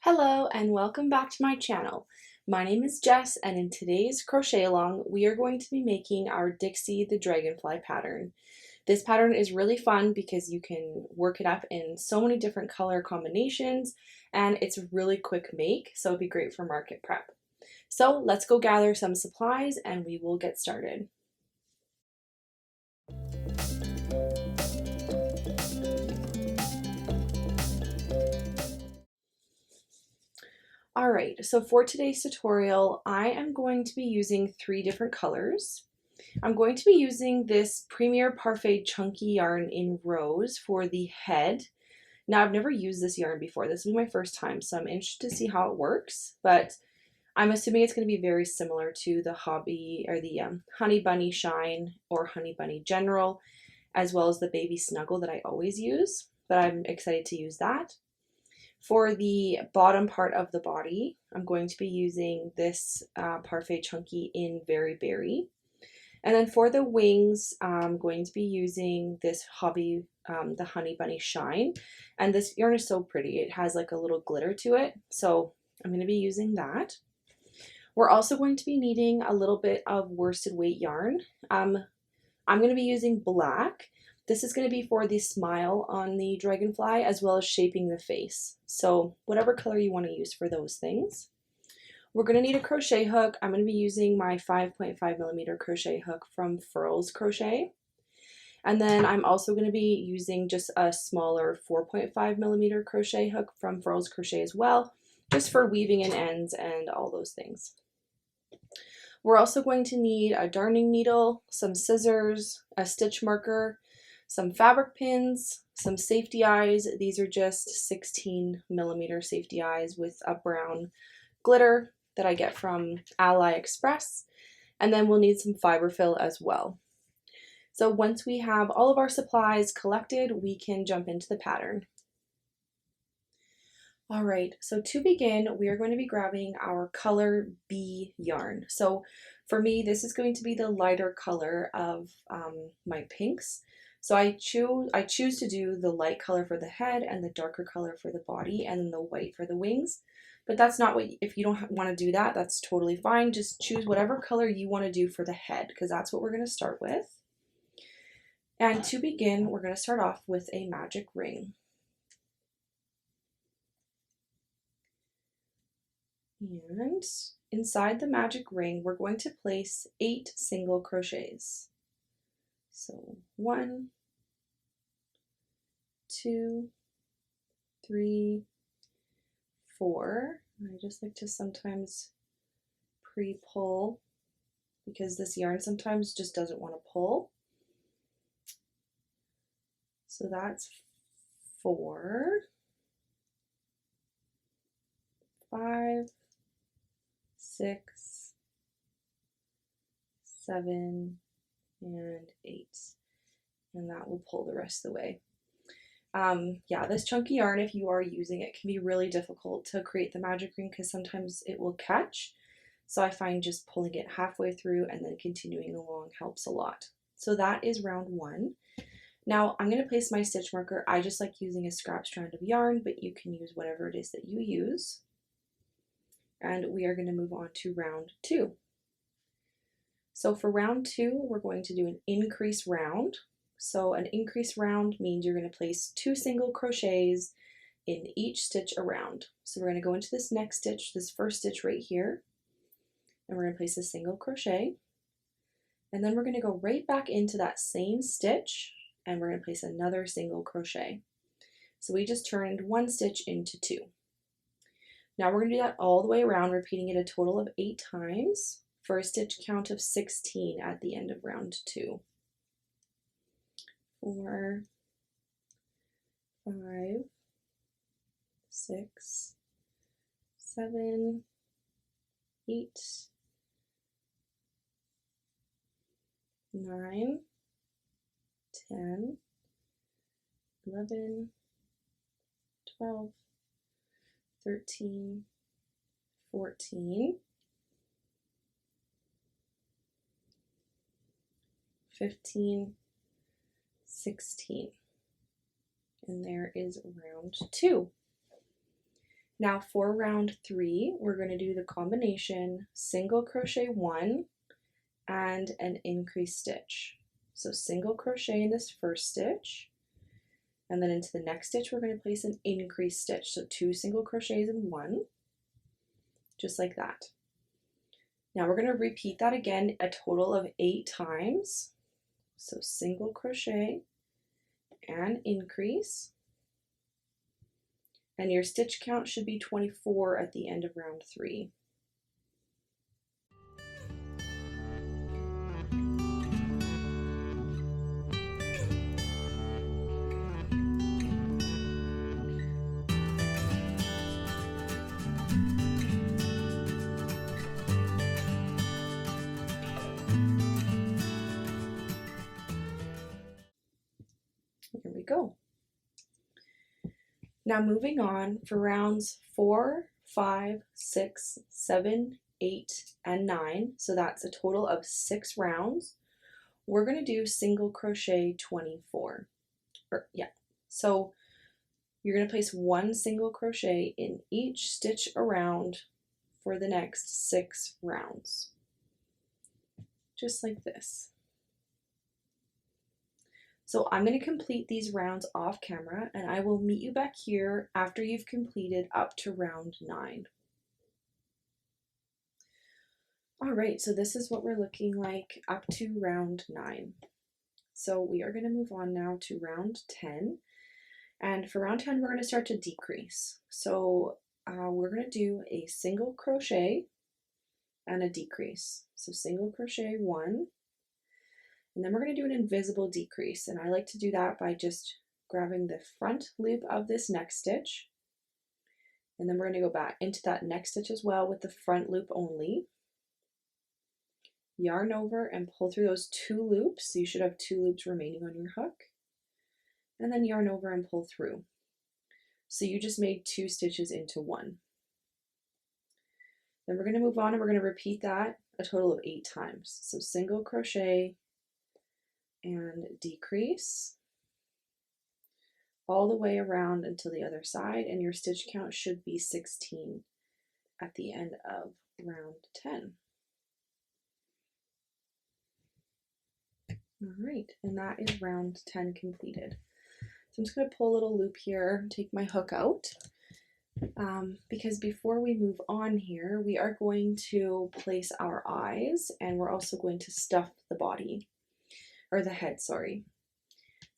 Hello and welcome back to my channel. My name is Jess and in today's crochet along we are going to be making our Dixie the Dragonfly pattern. This pattern is really fun because you can work it up in so many different color combinations and it's a really quick make, so it'd be great for market prep. So let's go gather some supplies and we will get started. Alright, so for today's tutorial, I am going to be using 3 different colors. I'm going to be using this Premier Parfait Chunky yarn in Rose for the head. Now, I've never used this yarn before. This will be my first time, so I'm interested to see how it works, but I'm assuming it's going to be very similar to the Hobby or the Honey Bunny Shine or Honey Bunny General, as well as the Baby Snuggle that I always use, but I'm excited to use that. For the bottom part of the body, I'm going to be using this Parfait Chunky in Very Berry. And then for the wings, I'm going to be using this Hobby, the Honey Bunny Shine. And this yarn is so pretty. It has like a little glitter to it. So I'm going to be using that. We're also going to be needing a little bit of worsted weight yarn. I'm going to be using black. This is going to be for the smile on the dragonfly as well as shaping the face. So whatever color you want to use for those things. We're going to need a crochet hook. I'm going to be using my 5.5mm crochet hook from Furls Crochet. And then I'm also going to be using just a smaller 4.5mm crochet hook from Furls Crochet as well, just for weaving in ends and all those things. We're also going to need a darning needle, some scissors, a stitch marker, some fabric pins, some safety eyes. These are just 16mm safety eyes with a brown glitter that I get from Ally Express. And then we'll need some fiber fill as well. So once we have all of our supplies collected, we can jump into the pattern. All right, so to begin, we are going to be grabbing our color B yarn. So for me, this is going to be the lighter color of my pinks. So I choose to do the light color for the head and the darker color for the body and then the white for the wings. But that's not what, if you don't want to do that, that's totally fine. Just choose whatever color you want to do for the head because that's what we're going to start with. And to begin, we're going to start off with a magic ring. And inside the magic ring, we're going to place 8 single crochets. So 1, 2, 3, 4. I just like to sometimes pre-pull because this yarn sometimes just doesn't want to pull. So that's 4, 5, 6, 7, and 8. And that will pull the rest of the way. Yeah, this chunky yarn, if you are using it, can be really difficult to create the magic ring because sometimes it will catch. So I find just pulling it halfway through and then continuing along helps a lot. So that is round 1. Now I'm going to place my stitch marker. I just like using a scrap strand of yarn, but you can use whatever it is that you use. And we are going to move on to round 2. So for round 2, we're going to do an increase round. So an increase round means you're going to place 2 single crochets in each stitch around. So we're going to go into this next stitch, this first stitch right here, and we're going to place a single crochet. And then we're going to go right back into that same stitch, and we're going to place another single crochet. So we just turned 1 stitch into 2. Now we're going to do that all the way around, repeating it a total of 8 times for a stitch count of 16 at the end of round 2. 4, 5, 6, 7, 8, 9, 10, 11, 12, 13, 14, 15, 16. And there is round 2. Now for round 3, we're going to do the combination single crochet 1 and an increase stitch. So single crochet in this first stitch, and then into the next stitch we're going to place an increase stitch. So 2 single crochets in 1, just like that. Now we're going to repeat that again a total of 8 times. So single crochet and increase. And your stitch count should be 24 at the end of round 3. Here we go. Now moving on for rounds 4, 5, 6, 7, 8, and 9, so that's a total of 6 rounds, we're going to do single crochet 24. So you're going to place 1 single crochet in each stitch around for the next 6 rounds, just like this. So I'm going to complete these rounds off camera, and I will meet you back here after you've completed up to round 9. All right, so this is what we're looking like up to round 9. So we are going to move on now to round 10. And for round 10, we're going to start to decrease. So we're going to do a single crochet and a decrease. So single crochet 1. And then we're going to do an invisible decrease, and I like to do that by just grabbing the front loop of this next stitch, and then we're going to go back into that next stitch as well with the front loop only. Yarn over and pull through those 2 loops, so you should have 2 loops remaining on your hook, and then yarn over and pull through. So you just made 2 stitches into 1. Then we're going to move on and we're going to repeat that a total of 8 times. So single crochet and decrease all the way around until the other side, and your stitch count should be 16 at the end of round 10. All right, and that is round 10 completed. So I'm just going to pull a little loop here, take my hook out, because before we move on here, we are going to place our eyes, and we're also going to stuff the body. Or the head, sorry.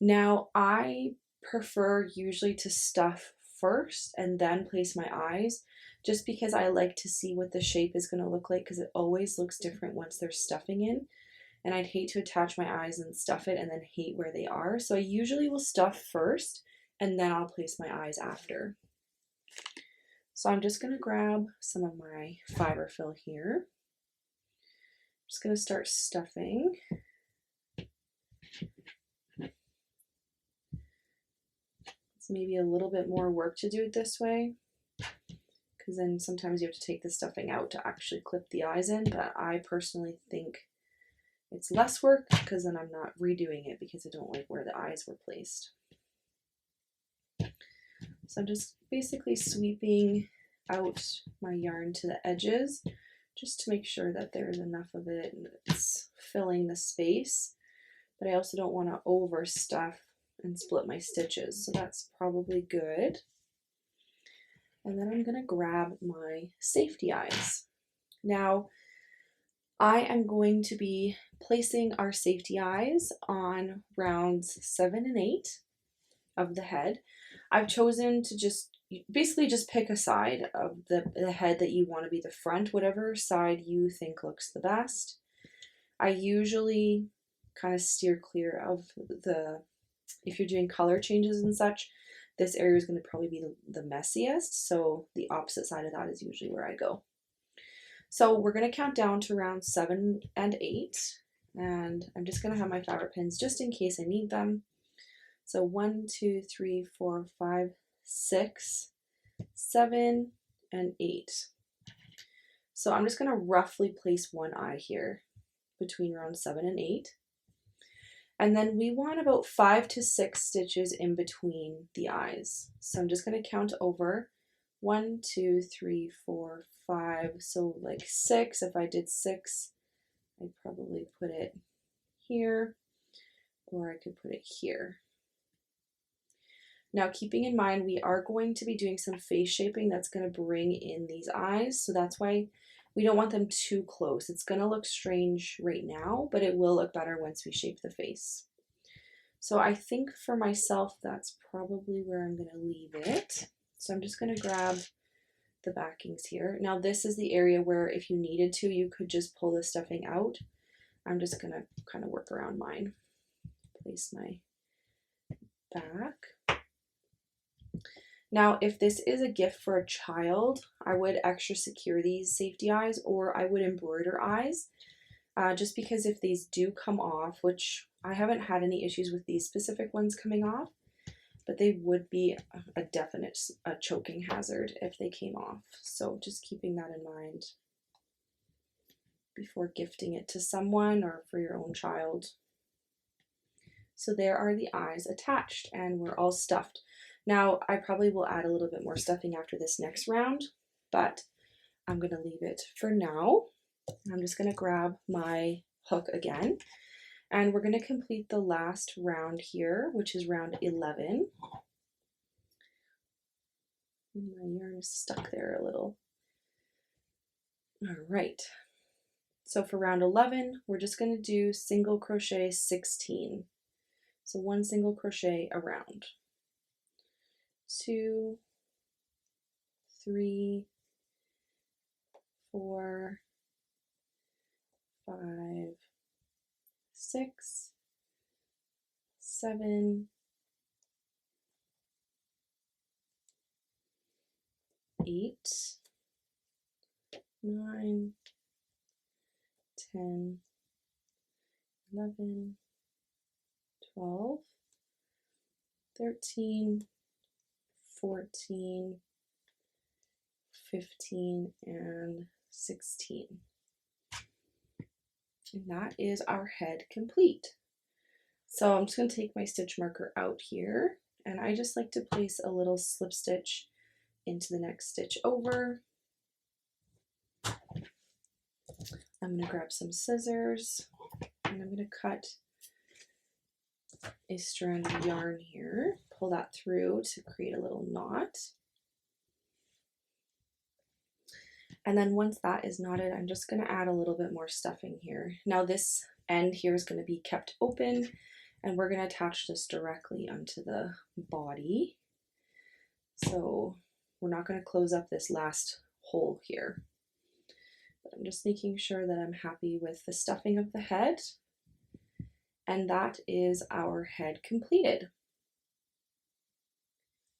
Now, I prefer usually to stuff first and then place my eyes, just because I like to see what the shape is going to look like, because it always looks different once there's stuffing in, and I'd hate to attach my eyes and stuff it and then hate where they are. So I usually will stuff first and then I'll place my eyes after. So I'm just going to grab some of my fiber fill here. I'm just going to start stuffing. Maybe a little bit more work to do it this way, because then sometimes you have to take the stuffing out to actually clip the eyes in, but I personally think it's less work because then I'm not redoing it because I don't like where the eyes were placed. So I'm just basically sweeping out my yarn to the edges just to make sure that there's enough of it and it's filling the space, but I also don't want to overstuff and split my stitches, so that's probably good. And then I'm going to grab my safety eyes. Now I am going to be placing our safety eyes on rounds 7 and 8 of the head. I've chosen to just basically just pick a side of the head that you want to be the front, whatever side you think looks the best. I usually kind of steer clear of if you're doing color changes and such, this area is going to probably be the messiest, so the opposite side of that is usually where I go. So we're going to count down to rounds 7 and 8, and I'm just going to have my fabric pins just in case I need them. So 1, 2, 3, 4, 5, 6, 7, and 8. So I'm just going to roughly place one eye here between round 7 and 8. And then we want about 5 to 6 stitches in between the eyes. So I'm just going to count over 1, 2, 3, 4, 5, so like 6. If I did 6, I'd probably put it here, or I could put it here. Now, keeping in mind, we are going to be doing some face shaping that's going to bring in these eyes, so that's why we don't want them too close. It's going to look strange right now, but it will look better once we shape the face. So I think for myself, that's probably where I'm going to leave it. So I'm just going to grab the backings here. Now this is the area where if you needed to, you could just pull the stuffing out. I'm just going to kind of work around mine. Place my back. Now, if this is a gift for a child, I would extra secure these safety eyes, or I would embroider eyes, just because if these do come off, which I haven't had any issues with these specific ones coming off, but they would be a definite choking hazard if they came off. So just keeping that in mind before gifting it to someone or for your own child. So there are the eyes attached, and we're all stuffed. Now, I probably will add a little bit more stuffing after this next round, but I'm going to leave it for now. I'm just going to grab my hook again, and we're going to complete the last round here, which is round 11. My yarn is stuck there a little. All right. So for round 11, we're just going to do single crochet 16. So 1 single crochet around. 2, 3, 4, 5, 6, 7, 8, 9, 10, 11, 12, 13, 14, 15, and 16. And that is our head complete. So I'm just going to take my stitch marker out here, and I just like to place a little slip stitch into the next stitch over. I'm going to grab some scissors, and I'm going to cut a strand of yarn here, pull that through to create a little knot. And then once that is knotted, I'm just going to add a little bit more stuffing here. Now this end here is going to be kept open, and we're going to attach this directly onto the body. So we're not going to close up this last hole here. But I'm just making sure that I'm happy with the stuffing of the head. And that is our head completed.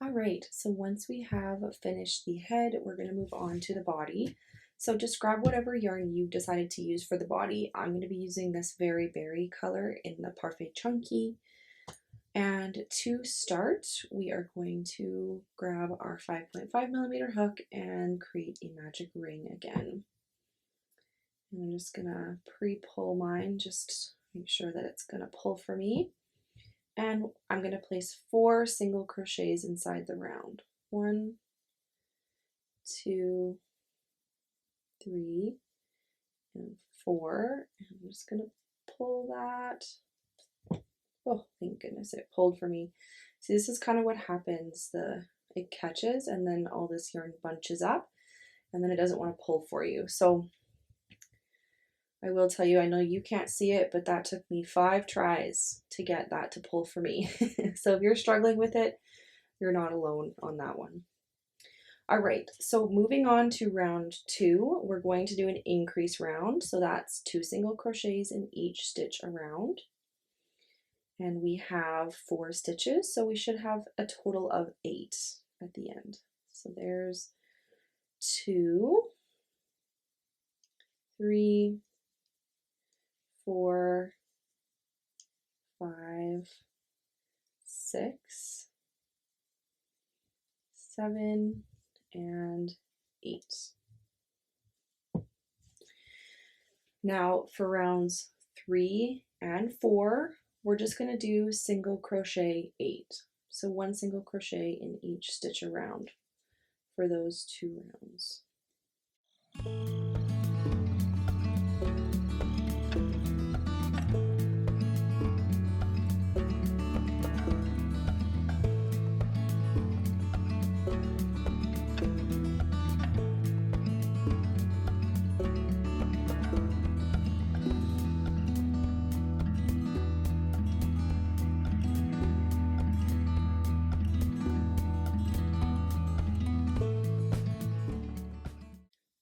All right, so once we have finished the head, we're going to move on to the body. So just grab whatever yarn you decided to use for the body. I'm going to be using this Very Berry color in the Parfait Chunky. And to start, we are going to grab our 5.5mm hook and create a magic ring again. And I'm just going to pre-pull mine, just make sure that it's going to pull for me. And I'm going to place 4 single crochets inside the round. 1, 2, 3, and 4. And I'm just going to pull that. Oh, thank goodness it pulled for me. See, this is kind of what happens. It catches, and then all this yarn bunches up, and then it doesn't want to pull for you. So I will tell you, I know you can't see it, but that took me 5 tries to get that to pull for me. So if you're struggling with it, you're not alone on that one. All right, so moving on to round 2, we're going to do an increase round. So that's 2 single crochets in each stitch around. And we have 4 stitches, so we should have a total of 8 at the end. So there's 2, 3, 4, 5, 6, 7, and 8. Now for rounds 3 and 4, we're just going to do single crochet 8. So 1 single crochet in each stitch around. for those 2 rounds.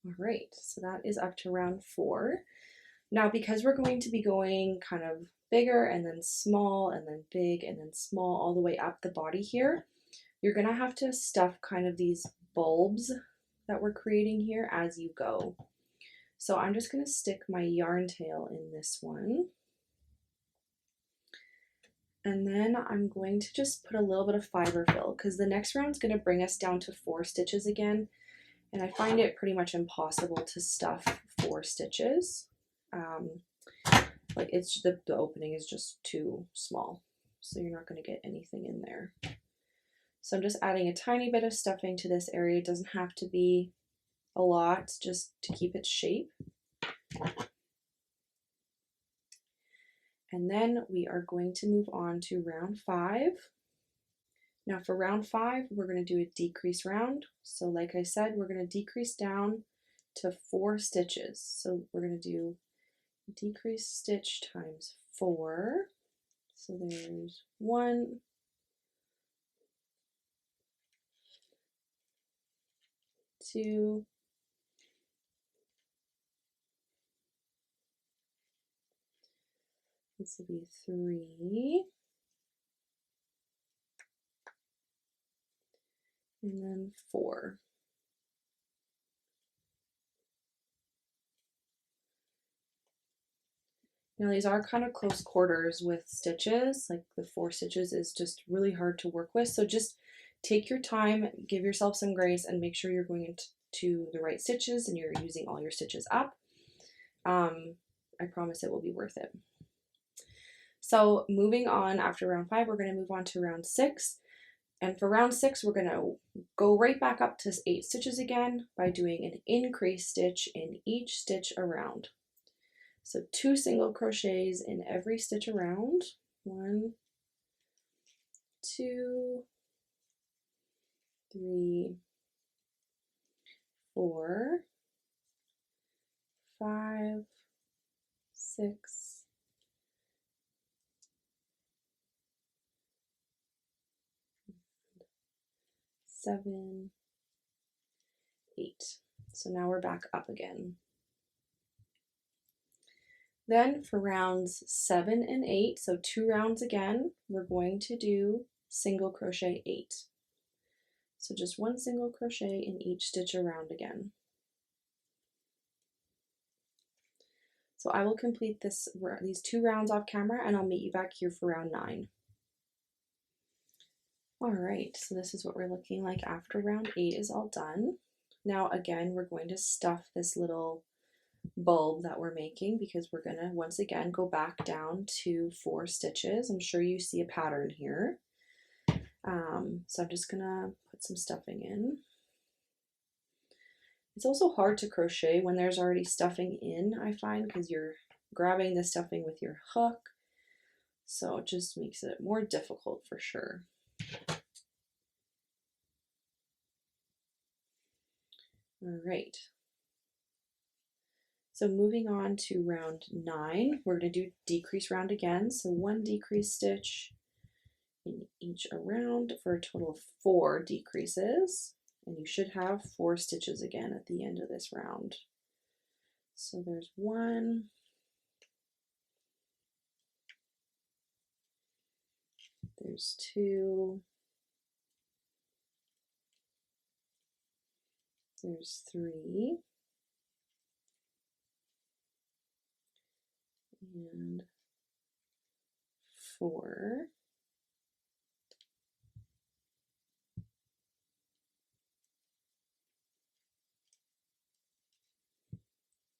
All right, so that is up to round 4. Now, because we're going to be going kind of bigger and then small and then big and then small all the way up the body here, you're gonna have to stuff kind of these bulbs that we're creating here as you go. So I'm just gonna stick my yarn tail in this one. And then I'm going to just put a little bit of fiber fill because the next round is gonna bring us down to 4 stitches again. And I find it pretty much impossible to stuff 4 stitches. Like it's the opening is just too small, so you're not going to get anything in there. So I'm just adding a tiny bit of stuffing to this area. It doesn't have to be a lot, just to keep its shape. And then we are going to move on to round 5. Now for round 5, we're going to do a decrease round. So like I said, we're going to decrease down to 4 stitches. So we're going to do decrease stitch times 4. So there's 1, 2, 3, and then 4. Now these are kind of close quarters with stitches, like the 4 stitches is just really hard to work with. So just take your time, give yourself some grace, and make sure you're going into the right stitches and you're using all your stitches up. I promise it will be worth it. So moving on after round 5, we're going to move on to round 6. And for round 6, we're going to go right back up to 8 stitches again by doing an increase stitch in each stitch around. So 2 single crochets in every stitch around. 1, 2, 3, 4, 5, 6, 7, 8. So now we're back up again. Then for rounds 7 and 8, so 2 rounds again, we're going to do single crochet 8. So just 1 single crochet in each stitch around again. So I will complete these 2 rounds off camera and I'll meet you back here for round 9. All right, so this is what we're looking like after round 8 is all done. Now again, we're going to stuff this little bulb that we're making because we're gonna once again go back down to 4 stitches. I'm sure you see a pattern here. So I'm just gonna put some stuffing in. It's also hard to crochet when there's already stuffing in, I find, because you're grabbing the stuffing with your hook. So it just makes it more difficult for sure. All right. So moving on to round 9, we're going to do decrease round again. So 1 decrease stitch in each around for a total of 4 decreases. And you should have 4 stitches again at the end of this round. So there's 1, there's 2, there's 3, and 4.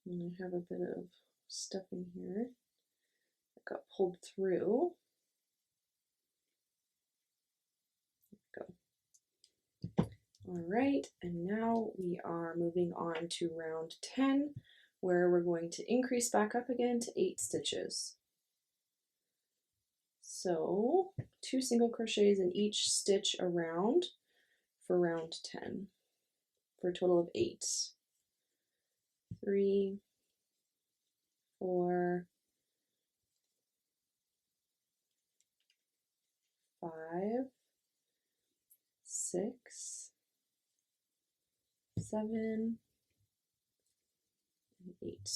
And I have a bit of stuffing here that got pulled through. There we go. All right, and now we are moving on to round 10, where we're going to increase back up again to 8 stitches. So 2 single crochets in each stitch around for round 10 for a total of 8. 3, 4, 5, 6, 7, and 8.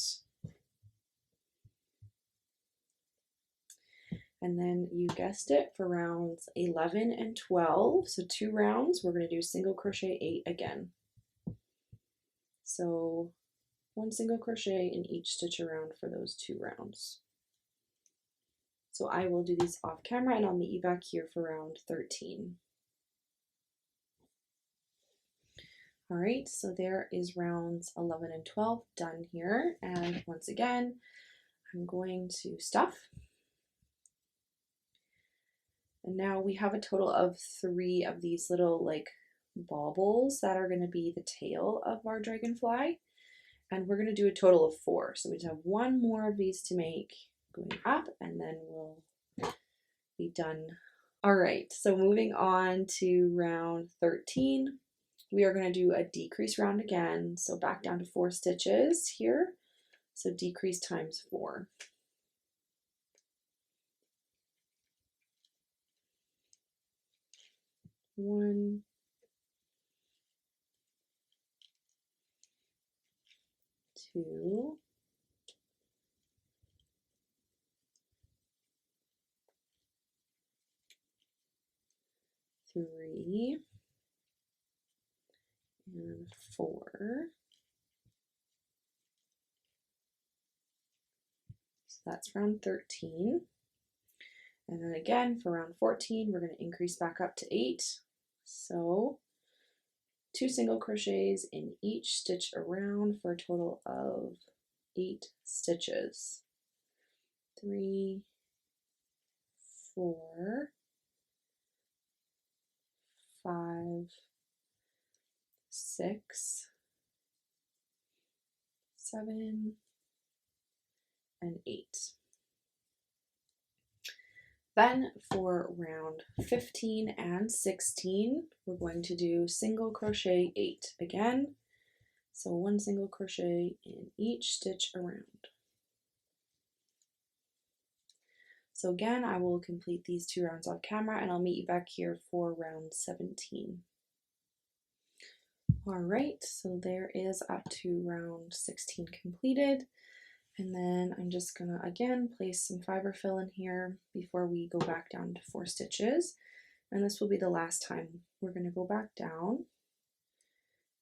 And then you guessed it, for rounds 11 and 12, so 2 rounds, we're going to do single crochet 8 again. So 1 single crochet in each stitch around for those 2 rounds. So I will do these off camera and I'll meet you back here for round 13. All right, so there is rounds 11 and 12 done here. And once again, I'm going to stuff. And now we have a total of 3 of these little like baubles that are going to be the tail of our dragonfly. And we're going to do a total of 4. So we just have 1 more of these to make going up, and then we'll be done. All right, so moving on to round 13, we are going to do a decrease round again. So back down to 4 stitches here. So decrease times 4. One, 2, 3, and 4. So that's round 13. And then again for round 14, we're going to increase back up to 8. So 2 single crochets in each stitch around for a total of 8 stitches. 3, 4, 5, 6, 7, and 8. Then for round 15 and 16, we're going to do single crochet 8 again. So 1 single crochet in each stitch around. So again, I will complete these 2 rounds off camera and I'll meet you back here for round 17. All right, so there is up to round 16 completed. And then I'm just gonna, again, place some fiber fill in here before we go back down to 4 stitches. And this will be the last time we're gonna go back down.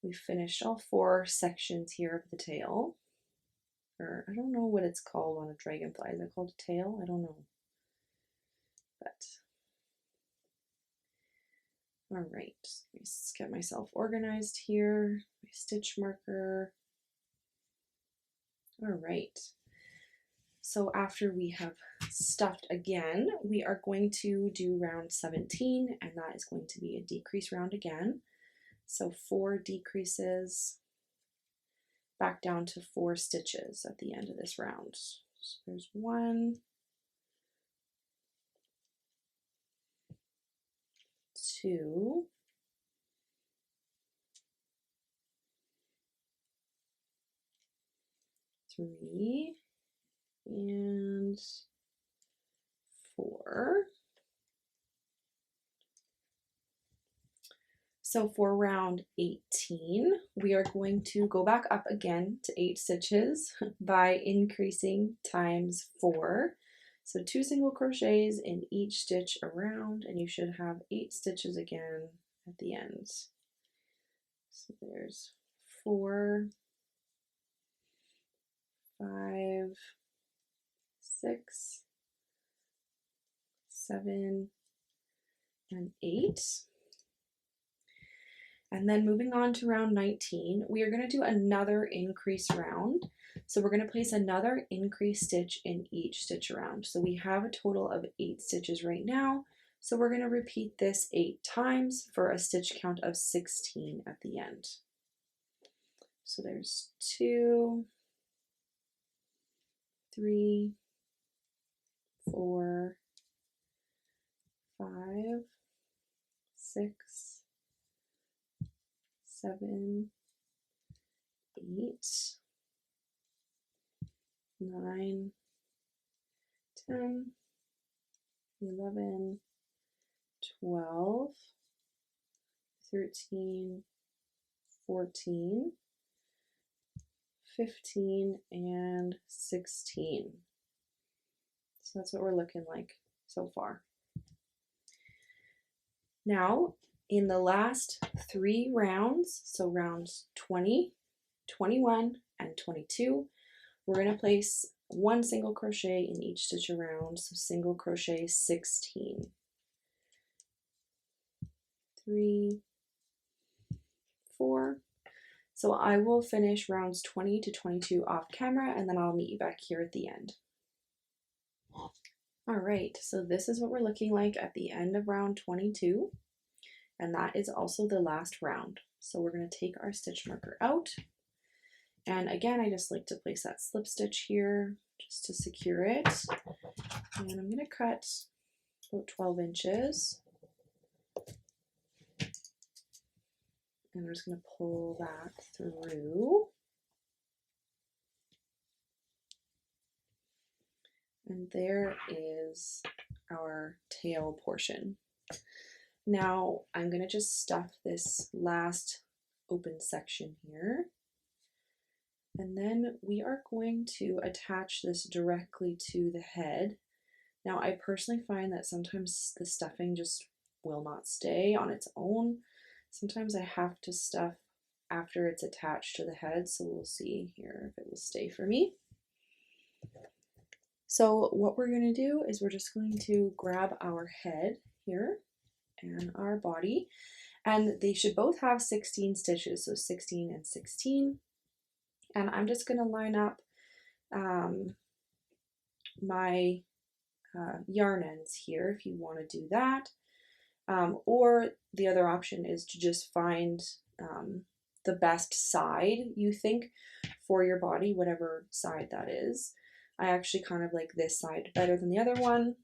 We finished all 4 sections here of the tail. Or I don't know what it's called on a dragonfly. Is it called a tail? I don't know. But, all right, let me just get myself organized here. My stitch marker. All right, so after we have stuffed again, we are going to do round 17, and that is going to be a decrease round again. So 4 decreases back down to 4 stitches at the end of this round. So there's 1, 2, 3, and 4. So for round 18, we are going to go back up again to 8 stitches by increasing times 4. So 2 single crochets in each stitch around, and you should have 8 stitches again at the end. So there's 4, 5, 6, 7, and 8. And then moving on to round 19, we are going to do another increase round. So we're going to place another increase stitch in each stitch around. So we have a total of 8 stitches right now. So we're going to repeat this 8 times for a stitch count of 16 at the end. So there's 2, 3, 4, 5, 6, 7, 8, 9, 10, 11, 12, 13, 14, 15, and 16. So that's what we're looking like so far. Now, in the last 3 rounds, so rounds 20, 21, and 22, we're going to place 1 single crochet in each stitch around, so single crochet 16. 3, 4. So I will finish rounds 20 to 22 off camera, and then I'll meet you back here at the end. All right, so this is what we're looking like at the end of round 22, and that is also the last round. So we're going to take our stitch marker out, and again, I just like to place that slip stitch here just to secure it, and I'm going to cut about 12 inches, and I'm just going to pull that through. And there is our tail portion. Now I'm going to just stuff this last open section here. And then we are going to attach this directly to the head. Now I personally find that sometimes the stuffing just will not stay on its own. Sometimes I have to stuff after it's attached to the head, so we'll see here if it will stay for me. So what we're going to do is we're just going to grab our head here and our body, and they should both have 16 stitches, so 16 and 16. And I'm just going to line up my yarn ends here if you want to do that. Or the other option is to just find the best side you think for your body, whatever side that is. I actually kind of like this side better than the other one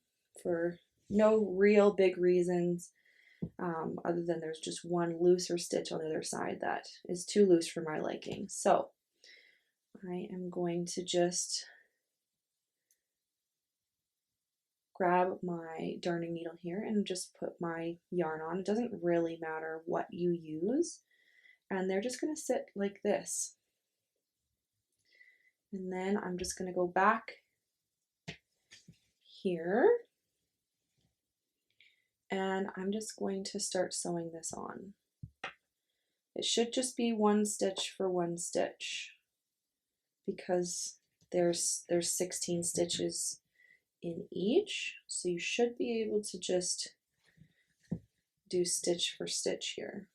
for no real big reasons, other than there's just one looser stitch on the other side that is too loose for my liking. So I am going to just grab my darning needle here and just put my yarn on. It doesn't really matter what you use, and they're just going to sit like this. And then I'm just going to go back here, and I'm just going to start sewing this on. It should just be 1 stitch for 1 stitch because there's 16 stitches in each, so you should be able to just do stitch for stitch here.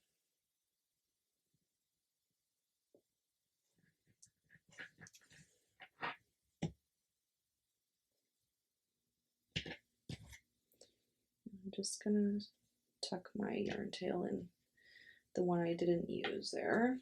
I'm just gonna tuck my yarn tail in, the one I didn't use there.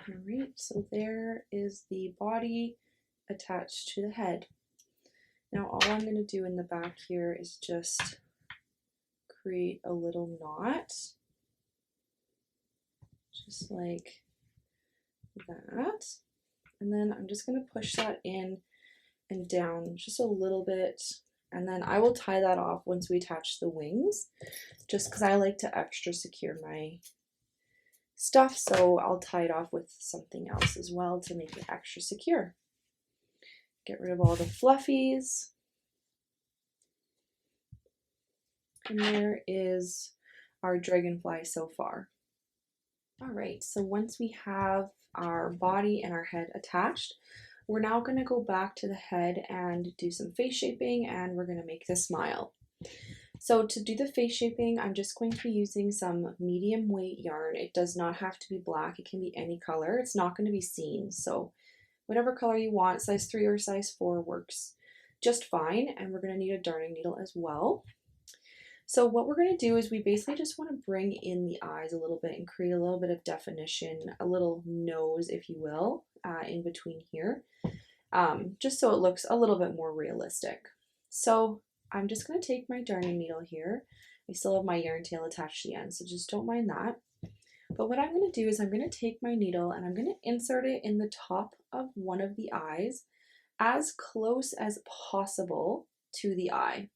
Alright, so there is the body attached to the head. Now all I'm going to do in the back here is just create a little knot, just like that. And then I'm just going to push that in and down just a little bit, and then I will tie that off once we attach the wings, just because I like to extra secure my stuff, so I'll tie it off with something else as well to make it extra secure. Get rid of all the fluffies. And there is our dragonfly so far. All right, so once we have our body and our head attached, we're now going to go back to the head and do some face shaping, and we're going to make the smile. So to do the face shaping, I'm just going to be using some medium weight yarn. It does not have to be black, it can be any color. It's not going to be seen, so whatever color you want, size 3 or size 4 works just fine. And we're going to need a darning needle as well. So what we're going to do is we basically just want to bring in the eyes a little bit and create a little bit of definition, a little nose, if you will, in between here, just so it looks a little bit more realistic. So I'm just going to take my darning needle here. I still have my yarn tail attached to the end, so just don't mind that. But what I'm going to do is I'm going to take my needle and I'm going to insert it in the top of one of the eyes as close as possible to the eye.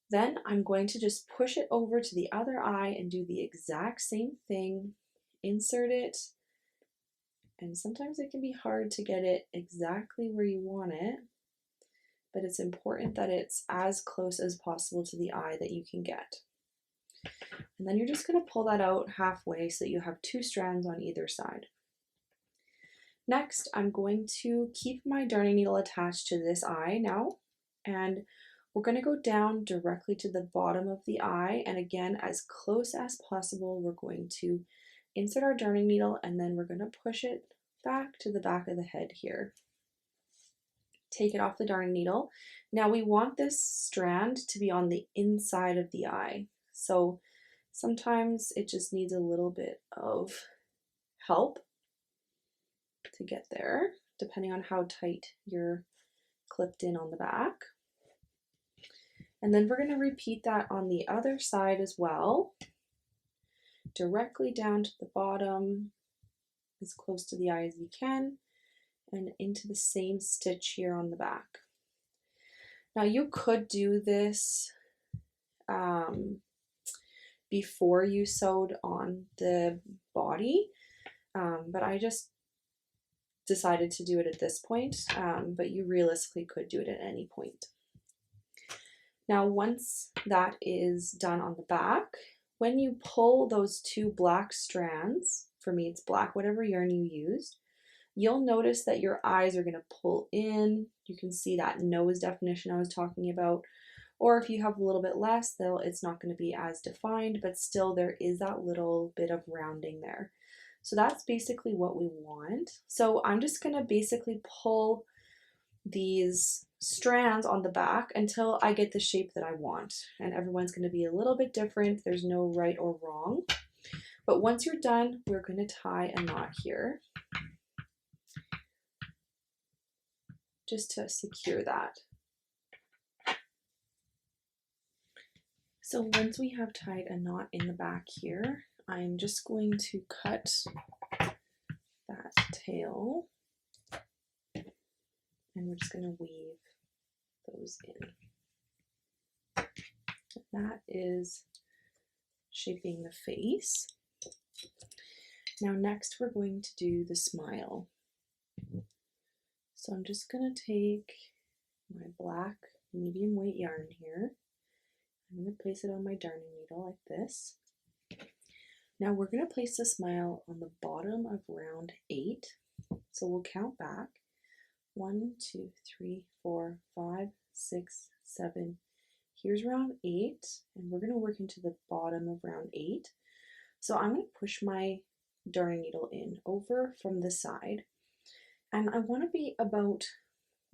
Then I'm going to just push it over to the other eye and do the exact same thing, insert it, and sometimes it can be hard to get it exactly where you want it, but it's important that it's as close as possible to the eye that you can get. And then you're just going to pull that out halfway so that you have 2 strands on either side. Next, I'm going to keep my darning needle attached to this eye now, and we're going to go down directly to the bottom of the eye, and again, as close as possible, we're going to insert our darning needle and then we're going to push it back to the back of the head here. Take it off the darning needle. Now we want this strand to be on the inside of the eye, so sometimes it just needs a little bit of help to get there, depending on how tight you're clipped in on the back. And then we're going to repeat that on the other side as well, directly down to the bottom, as close to the eye as you can, and into the same stitch here on the back. Now you could do this before you sewed on the body, but I just decided to do it at this point, but you realistically could do it at any point. Now once that is done on the back, when you pull those 2 black strands, for me it's black, whatever yarn you used, you'll notice that your eyes are going to pull in. You can see that nose definition I was talking about, or if you have a little bit less, it's not going to be as defined, but still there is that little bit of rounding there. So that's basically what we want. So I'm just going to basically pull these strands on the back until I get the shape that I want, and everyone's going to be a little bit different. There's no right or wrong, but once you're done, we're going to tie a knot here just to secure that. So once we have tied a knot in the back here, I'm just going to cut that tail, and we're just going to weave those in. That is shaping the face. Now next we're going to do the smile. So I'm just going to take my black medium weight yarn here. I'm going to place it on my darning needle like this. Now we're going to place the smile on the bottom of round 8. So we'll count back. 1, 2, 3, 4, 5, 6, 7. Here's round 8, and we're going to work into the bottom of round 8. So I'm going to push my darning needle in over from the side, and I want to be about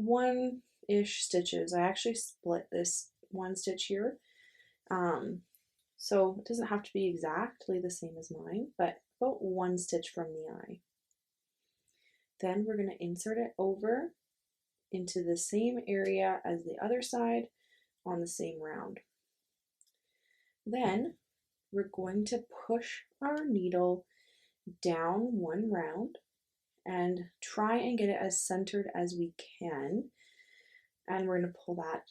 1-ish stitches. I actually split this 1 stitch here, so it doesn't have to be exactly the same as mine, but about 1 stitch from the eye. Then we're going to insert it over into the same area as the other side on the same round. Then we're going to push our needle down 1 round and try and get it as centered as we can, and we're going to pull that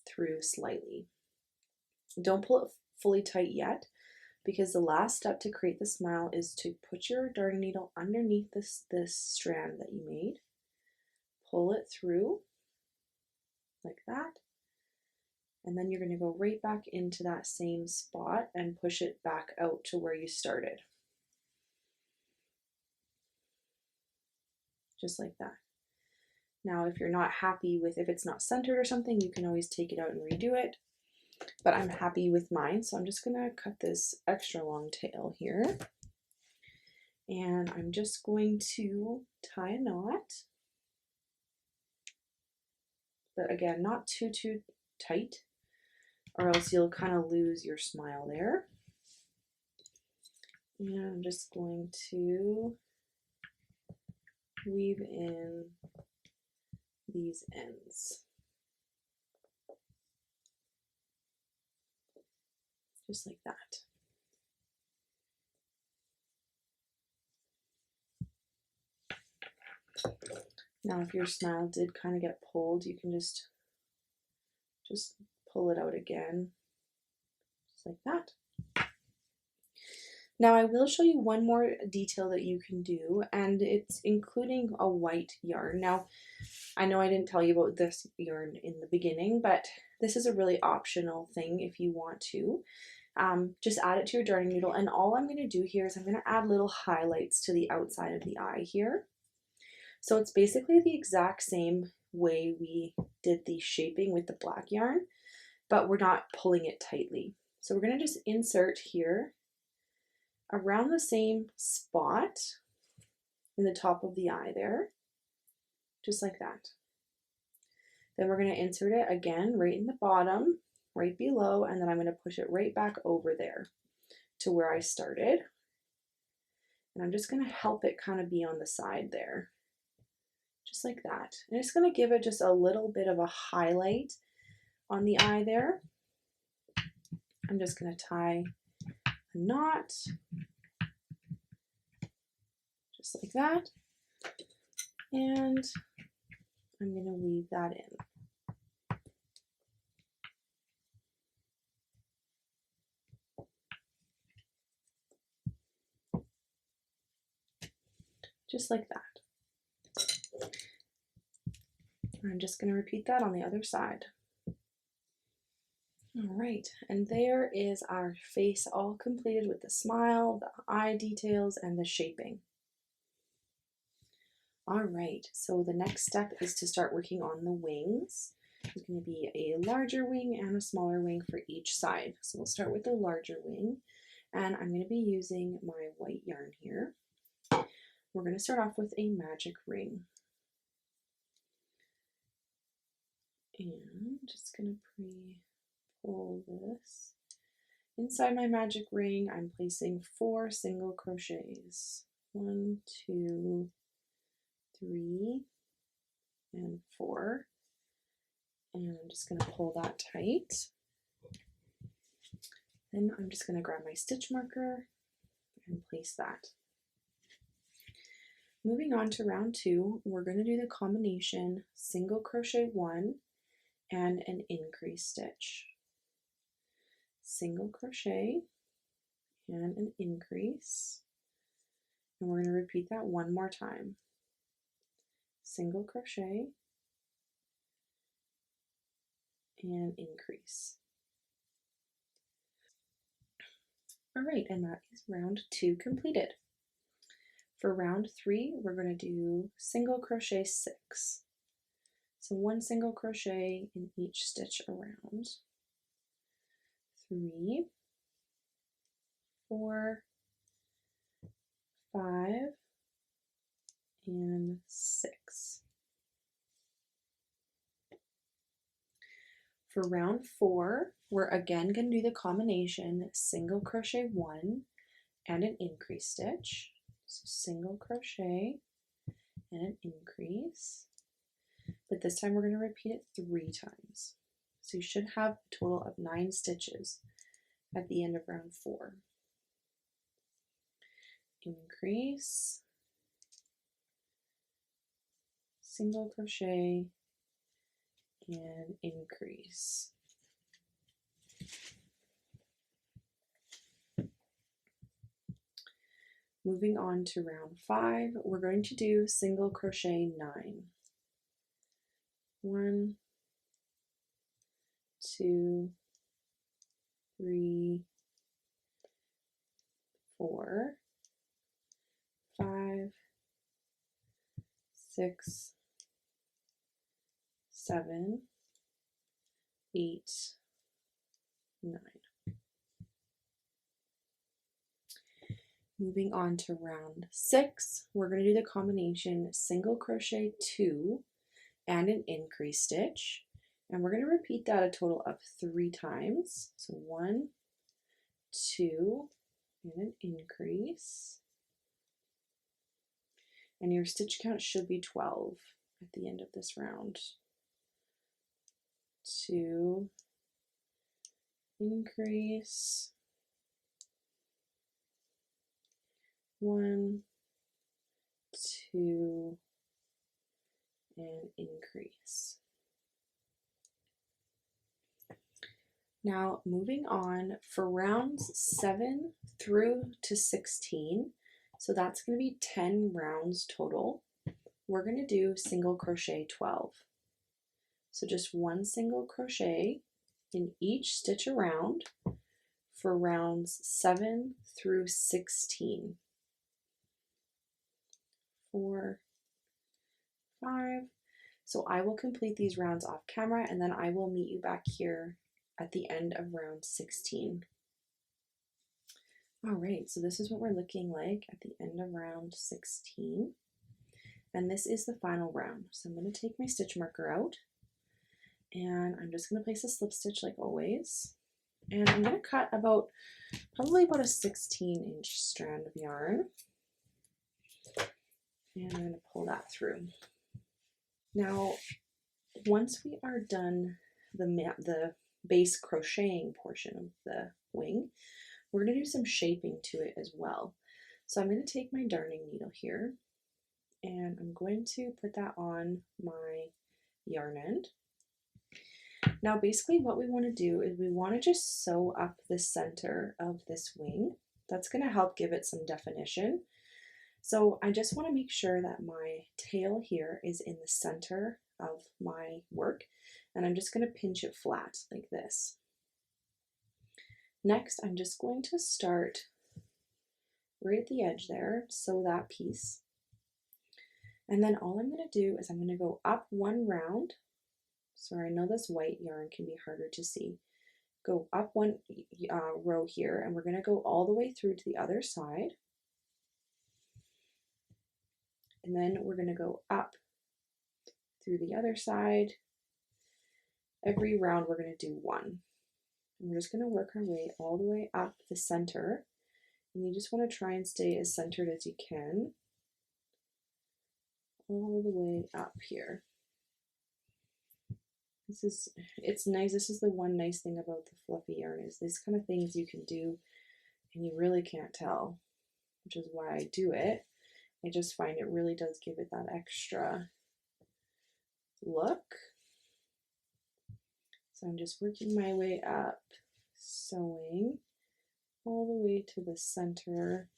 through slightly. Don't pull it fully tight yet, because the last step to create the smile is to put your darning needle underneath this strand that you made, pull it through like that, And then you're going to go right back into that same spot and push it back out to where you started. Just like that. Now, if you're not happy with, if it's not centered or something, you can always take it out and redo it. But I'm happy with mine, so I'm just going to cut this extra long tail here. And I'm just going to tie a knot. But again, not too tight, or else you'll kind of lose your smile there. And I'm just going to weave in these ends. Just like that. Now if your smile did kind of get pulled, you can just pull it out again, just like that. Now I will show you one more detail that you can do, and it's including a white yarn. Now I know I didn't tell you about this yarn in the beginning, but this is a really optional thing if you want to. Just add it to your darning needle, and all I'm going to do here is I'm going to add little highlights to the outside of the eye here. So it's basically the exact same way we did the shaping with the black yarn, but we're not pulling it tightly. So we're going to just insert here around the same spot in the top of the eye there, just like that. Then we're going to insert it again right in the bottom, right below, and then I'm going to push it right back over there to where I started. And I'm just going to help it kind of be on the side there, just like that. And it's going to give it just a little bit of a highlight on the eye there. I'm just going to tie a knot, just like that. And I'm going to weave that in. Just like that. I'm just going to repeat that on the other side. All right, and there is our face all completed with the smile, the eye details, and the shaping. All right, so the next step is to start working on the wings. There's going to be a larger wing and a smaller wing for each side. So we'll start with the larger wing, and I'm going to be using my white yarn here. We're going to start off with a magic ring. And I'm just going to pull this. Inside my magic ring, I'm placing 4 single crochets. 1, 2, 3, and 4. And I'm just going to pull that tight. Then I'm just going to grab my stitch marker and place that. Moving on to round 2, we're going to do the combination single crochet 1 and an increase stitch. Single crochet and an increase, and we're going to repeat that one more time. Single crochet and increase. All right, and that is round 2 completed. For round 3, we're going to do single crochet 6. So 1 single crochet in each stitch around. 3, 4, 5, and 6. For round 4, we're again going to do the combination single crochet 1 and an increase stitch. So single crochet and an increase, but this time we're going to repeat it 3 times. So you should have a total of 9 stitches at the end of round 4. Increase, single crochet, and increase. Moving on to round 5, we're going to do single crochet 9. 1, 2, 3, 4, 5, 6, 7, 8, 9. Moving on to round 6, we're going to do the combination single crochet 2 and an increase stitch, and we're going to repeat that a total of 3 times. So 1, 2, and an increase, and your stitch count should be 12 at the end of this round. 2, increase, 1, 2, and increase. Now moving on for rounds 7 through to 16, so that's going to be 10 rounds total. We're going to do single crochet 12. So just 1 single crochet in each stitch around for rounds 7 through 16. 4, 5. So I will complete these rounds off camera, and then I will meet you back here at the end of round 16. All right, so this is what we're looking like at the end of round 16. And this is the final round. So I'm going to take my stitch marker out, and I'm just going to place a slip stitch like always. And I'm going to cut probably about a 16-inch strand of yarn. And I'm going to pull that through. Now, once we are done the base crocheting portion of the wing, we're going to do some shaping to it as well. So I'm going to take my darning needle here, and I'm going to put that on my yarn end. Now basically what we want to do is we want to just sew up the center of this wing. That's going to help give it some definition. So I just want to make sure that my tail here is in the center of my work, and I'm just going to pinch it flat like this. Next, I'm just going to start right at the edge there, sew that piece. And then all I'm going to do is I'm going to go up 1 round. Sorry, I know this white yarn can be harder to see. Go up 1 row here, and we're going to go all the way through to the other side. And then we're going to go up through the other side. Every round we're going to do 1. And we're just going to work our way all the way up the center. And you just want to try and stay as centered as you can all the way up here. It's nice. This is the one nice thing about the fluffy yarn, is these kind of things you can do and you really can't tell, which is why I do it. I just find it really does give it that extra look. So I'm just working my way up, sewing all the way to the center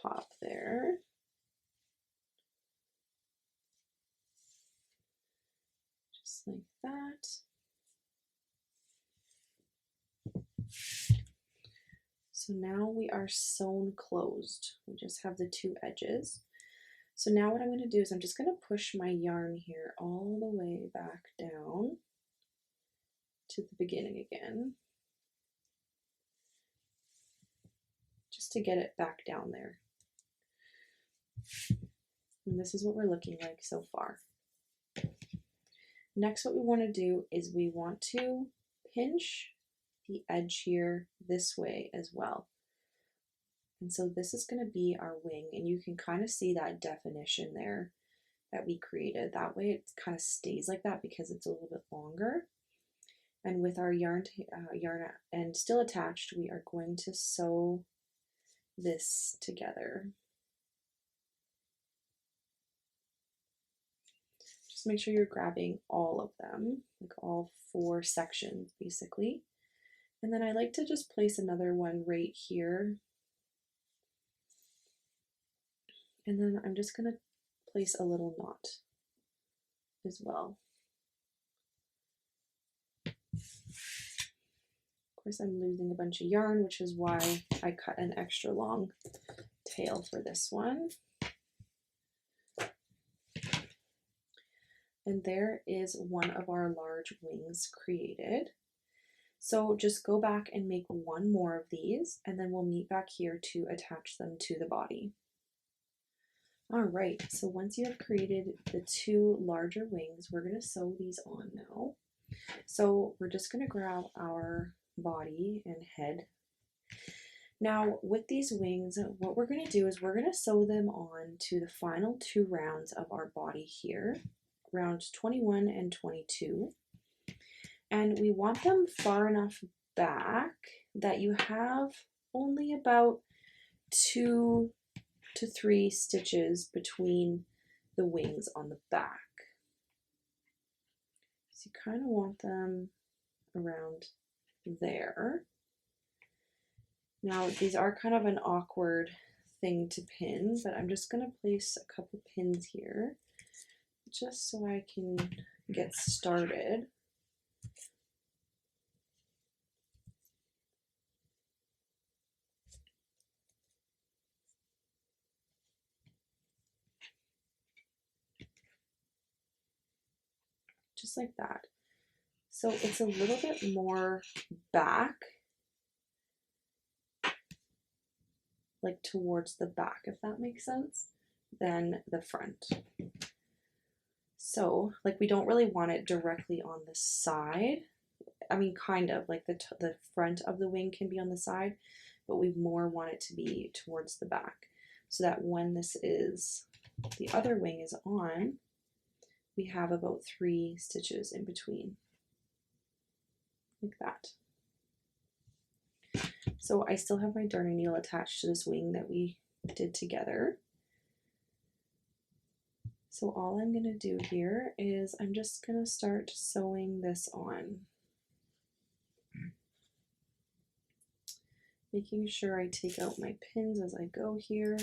top there. Just like that. So now we are sewn closed. We just have the 2 edges. So now what I'm going to do is I'm just going to push my yarn here all the way back down to the beginning again, just to get it back down there. And this is what we're looking like so far. Next, what we want to do is we want to pinch the edge here this way as well. And so this is going to be our wing, and you can kind of see that definition there that we created. That way it kind of stays like that because it's a little bit longer. And with our yarn end still attached, we are going to sew this together. Just make sure you're grabbing all of them, like all 4 sections basically. And then I like to just place another one right here. And then I'm just going to place a little knot as well. Of course, I'm losing a bunch of yarn, which is why I cut an extra long tail for this one. And there is one of our large wings created. So just go back and make one more of these, and then we'll meet back here to attach them to the body. All right, so once you have created the two larger wings, we're going to sew these on now. So we're just going to grab our body and head. Now with these wings, what we're going to do is we're going to sew them on to the final two rounds of our body here, round 21 and 22. And we want them far enough back that you have only about 2 to 3 stitches between the wings on the back. So you kind of want them around there. Now these are kind of an awkward thing to pin, but I'm just going to place a couple pins here just so I can get started. Just like that. So it's a little bit more back, like towards the back, if that makes sense, than the front. So like we don't really want it directly on the side. I mean, kind of like the front of the wing can be on the side, but we more want it to be towards the back so that when the other wing is on, we have about 3 stitches in between, like that. So I still have my darning needle attached to this wing that we did together. So all I'm going to do here is I'm just going to start sewing this on. Making sure I take out my pins as I go here.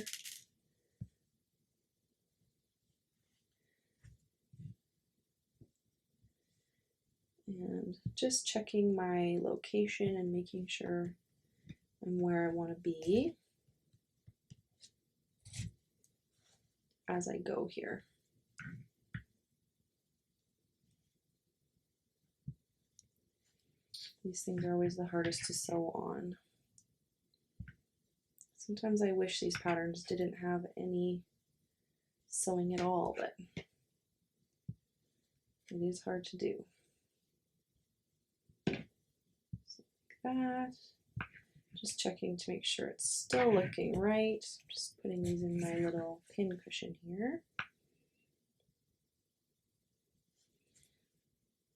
And just checking my location and making sure I'm where I want to be as I go here. These things are always the hardest to sew on. Sometimes I wish these patterns didn't have any sewing at all, but it is hard to do. So like that. Just checking to make sure it's still looking right. Just putting these in my little pin cushion here.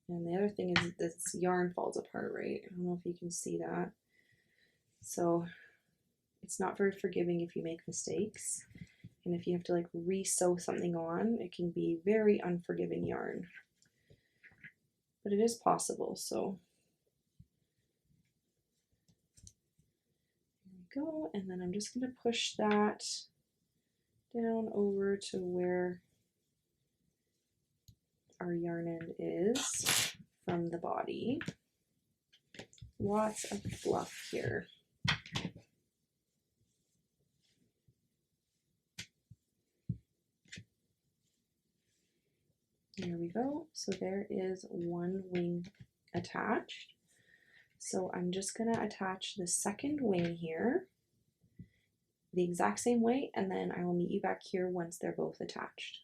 And the other thing is this yarn falls apart, right? I don't know if you can see that. So it's not very forgiving if you make mistakes. And if you have to like re-sew something on, it can be very unforgiving yarn. But it is possible, so. There we go, and then I'm just going to push that down over to where our yarn end is from the body. Lots of fluff here. There we go. So there is one wing attached. So I'm just going to attach the second wing here the exact same way, and then I will meet you back here once they're both attached.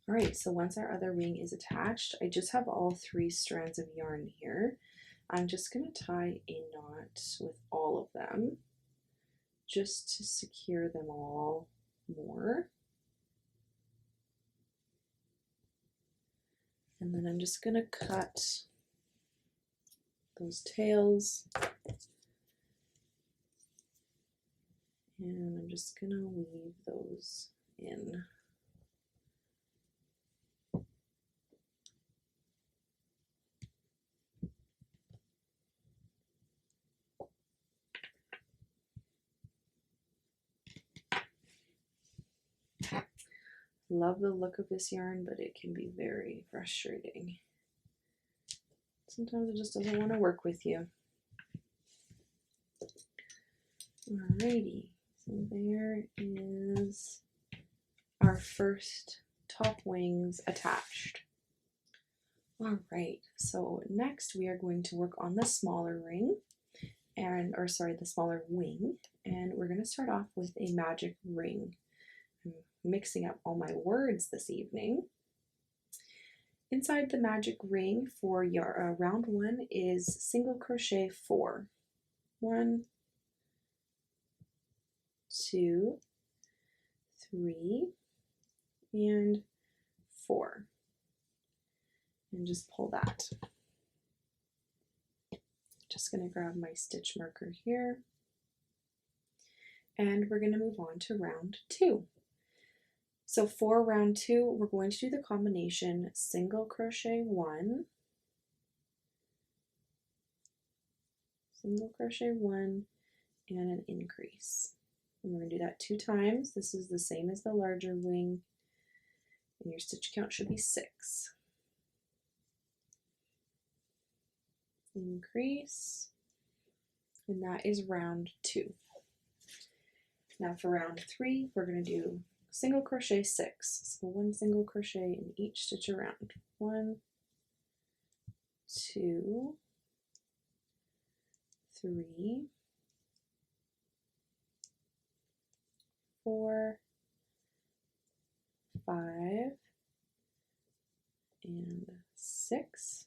All right, so once our other wing is attached, I just have all 3 strands of yarn here. I'm just going to tie a knot with all of them just to secure them all more. And then I'm just going to cut those tails. And I'm just going to weave those in. Love the look of this yarn, but it can be very frustrating Sometimes it just doesn't want to work with you. Alrighty, so there is our first top wings attached. Alright, so next we are going to work on the smaller ring, the smaller wing, and we're going to start off with a magic ring. I'm mixing up all my words this evening. Inside the magic ring for your round 1 is single crochet 4. 1, 2, 3, and 4. And just pull that. Just going to grab my stitch marker here. And we're going to move on to round 2. So for round 2, we're going to do the combination single crochet 1, single crochet 1, and an increase. And we're going to do that 2 times. This is the same as the larger wing, and your stitch count should be 6. Increase, and that is round 2. Now for round 3, we're going to do single crochet 6. So 1 single crochet in each stitch around. 1, 2, 3, 4, 5, and 6.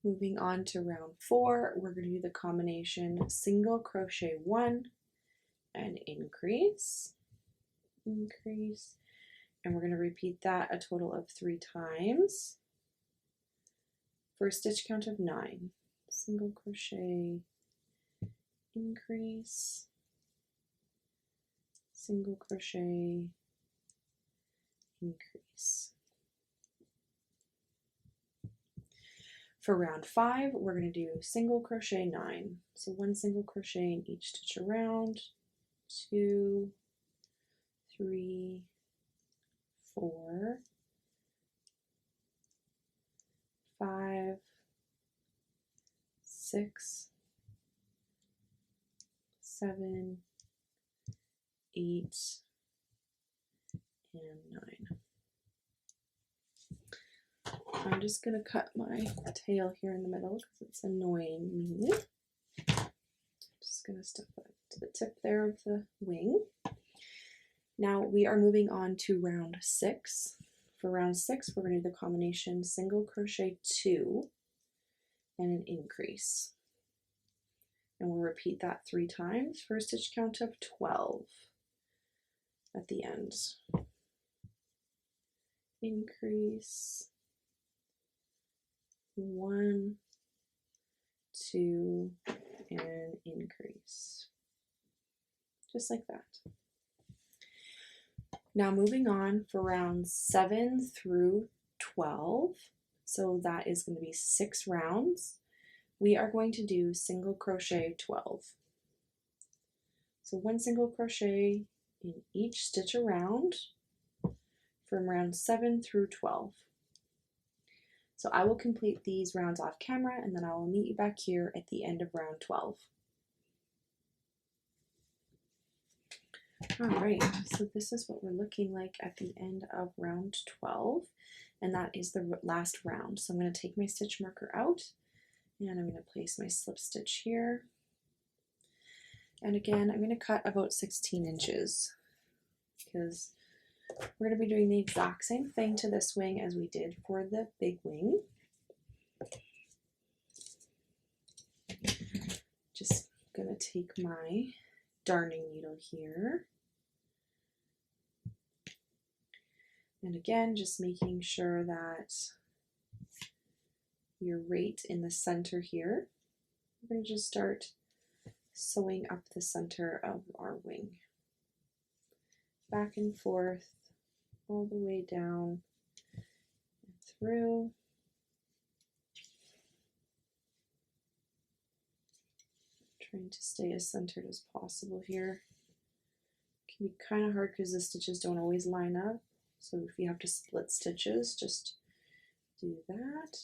Moving on to round 4, we're going to do the combination single crochet 1 and increase, increase, and we're going to repeat that a total of 3 times for a stitch count of 9. Single crochet, increase, single crochet, increase. For round 5, we're going to do single crochet 9. So 1 single crochet in each stitch around, 2, 3, 4, 5, 6, 7, 8, and 9. I'm just going to cut my tail here in the middle because it's annoying me. Just going to stuff that to the tip there of the wing. Now we are moving on to round 6. For round 6, we're going to do the combination single crochet 2 and an increase. And we'll repeat that 3 times for a stitch count of 12 at the end. Increase, 1, 2, and increase. Just like that. Now moving on for rounds 7 through 12, so that is going to be 6 rounds, we are going to do single crochet 12. So 1 single crochet in each stitch around from round 7 through 12. So I will complete these rounds off camera and then I will meet you back here at the end of round 12. Alright, so this is what we're looking like at the end of round 12, and that is the last round. So I'm going to take my stitch marker out and I'm going to place my slip stitch here. And again, I'm going to cut about 16 inches because we're going to be doing the exact same thing to this wing as we did for the big wing. Just going to take my darning needle here. And again, just making sure that you're right in the center here. We're going to just start sewing up the center of our wing. Back and forth, all the way down and through. Trying to stay as centered as possible here. It can be kind of hard because the stitches don't always line up. So if you have to split stitches, just do that.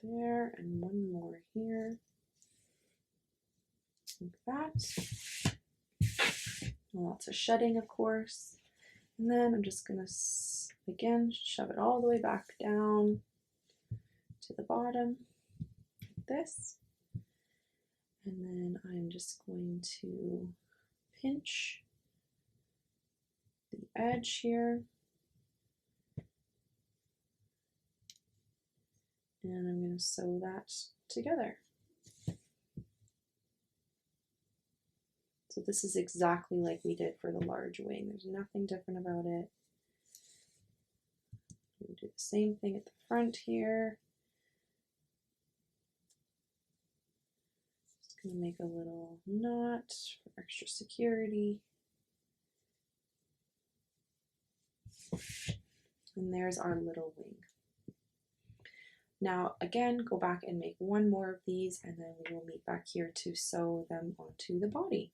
There, and one more here, like that. Lots of shedding, of course. And then I'm just gonna, again, shove it all the way back down to the bottom, like this. And then I'm just going to pinch the edge here. And I'm going to sew that together. So this is exactly like we did for the large wing. There's nothing different about it. We do the same thing at the front here. Just going to make a little knot for extra security. And there's our little wing. Now again, go back and make one more of these, and then we will meet back here to sew them onto the body.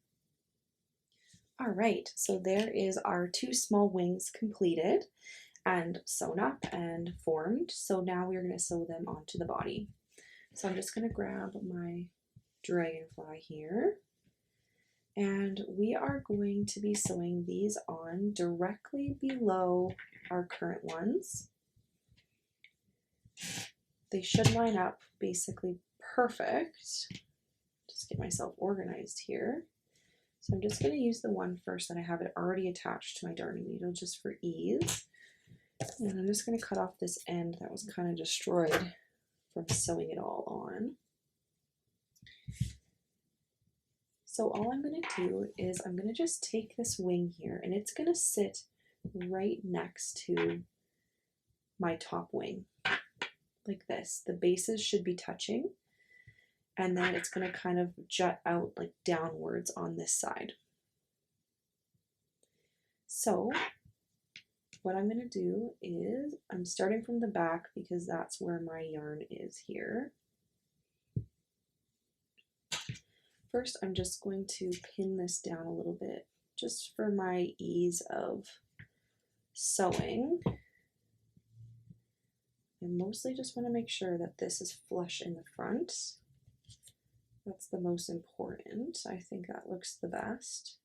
All right, so there is our 2 small wings completed and sewn up and formed. So now we're going to sew them onto the body. So I'm just going to grab my dragonfly here, and we are going to be sewing these on directly below our current ones. They should line up basically perfect. Just get myself organized here. So I'm just going to use the one first that I have it already attached to my darning needle just for ease. And I'm just going to cut off this end that was kind of destroyed from sewing it all on. So all I'm going to do is I'm going to just take this wing here, and it's going to sit right next to my top wing. Like this. The bases should be touching, and then it's going to kind of jut out like downwards on this side. So what I'm going to do is I'm starting from the back because that's where my yarn is here. First, I'm just going to pin this down a little bit just for my ease of sewing. I mostly just want to make sure that this is flush in the front. That's the most important. I think that looks the best.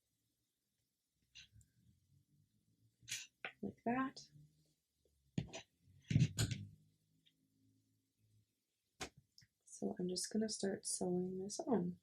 Like that. So I'm just going to start sewing this on.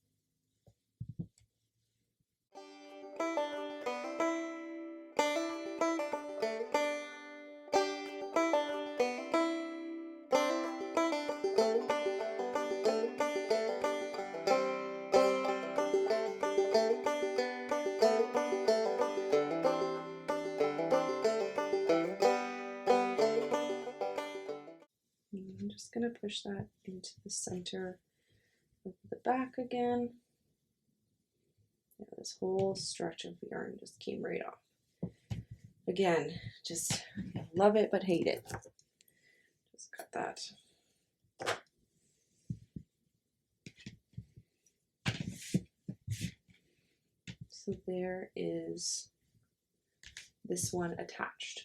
I'm just going to push that into the center of the back again. Yeah, this whole stretch of yarn just came right off. Again, just love it but hate it. Just cut that. So there is this one attached.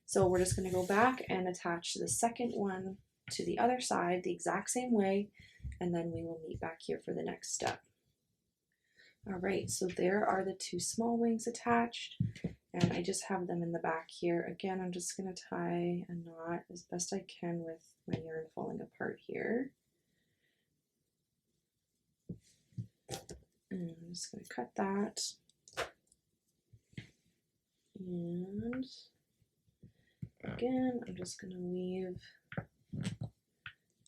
So we're just going to go back and attach the second one to the other side the exact same way, and then we will meet back here for the next step. All right, so there are the 2 small wings attached, and I just have them in the back here. Again, I'm just going to tie a knot as best I can with my yarn falling apart here. And I'm just going to cut that. And again, I'm just going to weave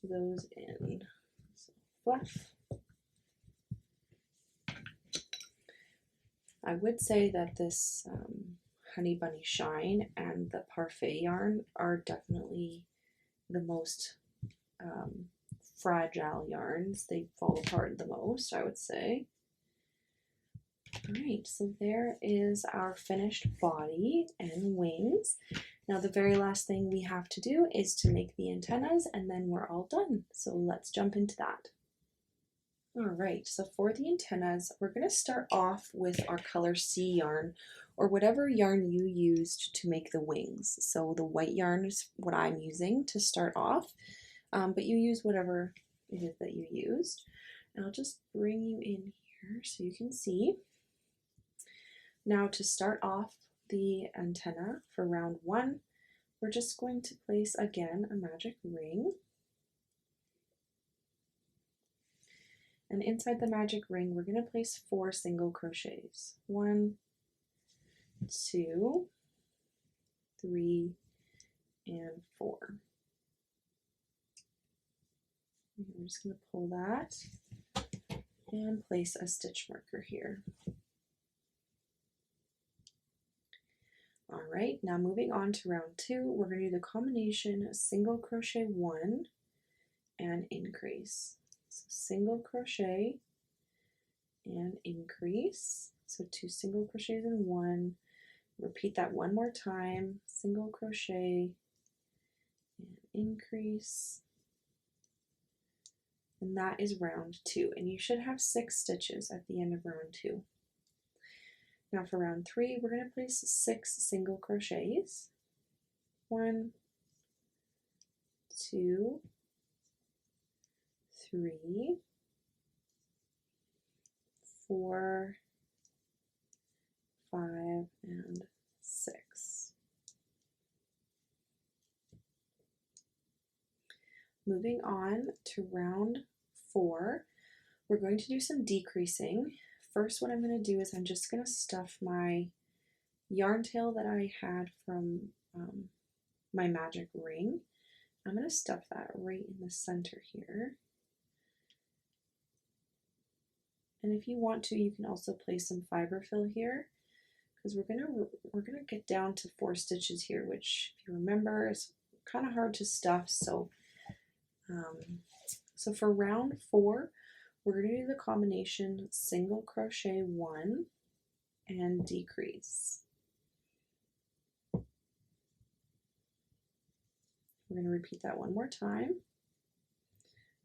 those in. So fluff. I would say that this Honey Bunny Shine and the Parfait yarn are definitely the most fragile yarns. They fall apart the most, I would say. Alright, so there is our finished body and wings. Now the very last thing we have to do is to make the antennas, and then we're all done. So let's jump into that. All right, so for the antennas, we're going to start off with our color C yarn, or whatever yarn you used to make the wings. So the white yarn is what I'm using to start off, but you use whatever it is that you used. And I'll just bring you in here so you can see. Now to start off the antenna for round 1, we're just going to place again a magic ring. And inside the magic ring, we're going to place 4 single crochets. 1, 2, 3, and 4. And we're just going to pull that and place a stitch marker here. All right, now moving on to round 2, we're going to do the combination single crochet 1 and increase. So single crochet and increase. So 2 single crochets in 1. Repeat that one more time. Single crochet and increase. And that is round 2. And you should have 6 stitches at the end of round 2. Now for round 3, we're going to place 6 single crochets. 1, 2, 3, 4, 5, and 6. Moving on to round 4, we're going to do some decreasing. First, what I'm going to do is I'm just going to stuff my yarn tail that I had from my magic ring. I'm going to stuff that right in the center here. And if you want to, you can also place some fiber fill here, because we're gonna get down to 4 stitches here, which, if you remember, is kind of hard to stuff. So, so for round 4, we're gonna do the combination single crochet 1 and decrease. We're gonna repeat that one more time.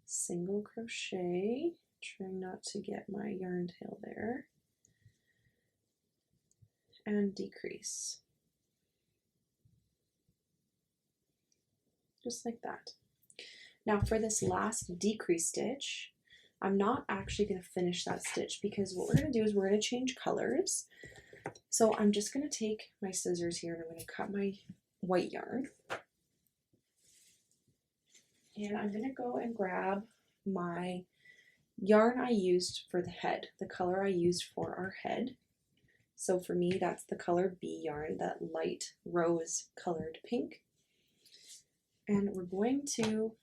Single crochet. Trying not to get my yarn tail there, and decrease, just like that. Now for this last decrease stitch, I'm not actually going to finish that stitch, because what we're going to do is we're going to change colors. So I'm just going to take my scissors here and I'm going to cut my white yarn, and I'm going to go and grab my yarn I used for the head, the color I used for our head. So for me, that's the color B yarn, that light rose colored pink. And we're going to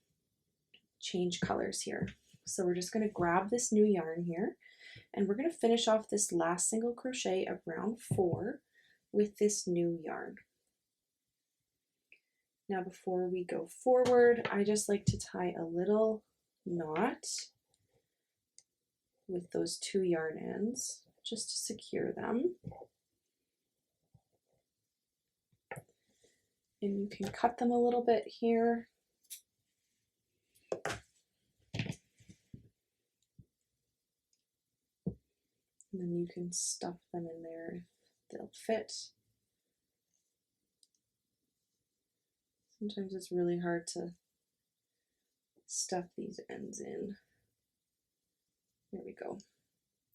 change colors here. So we're just going to grab this new yarn here, and we're going to finish off this last single crochet of round 4 with this new yarn. Now before we go forward, I just like to tie a little knot with those 2 yarn ends, just to secure them. And you can cut them a little bit here. And then you can stuff them in there if they'll fit. Sometimes it's really hard to stuff these ends in. There we go.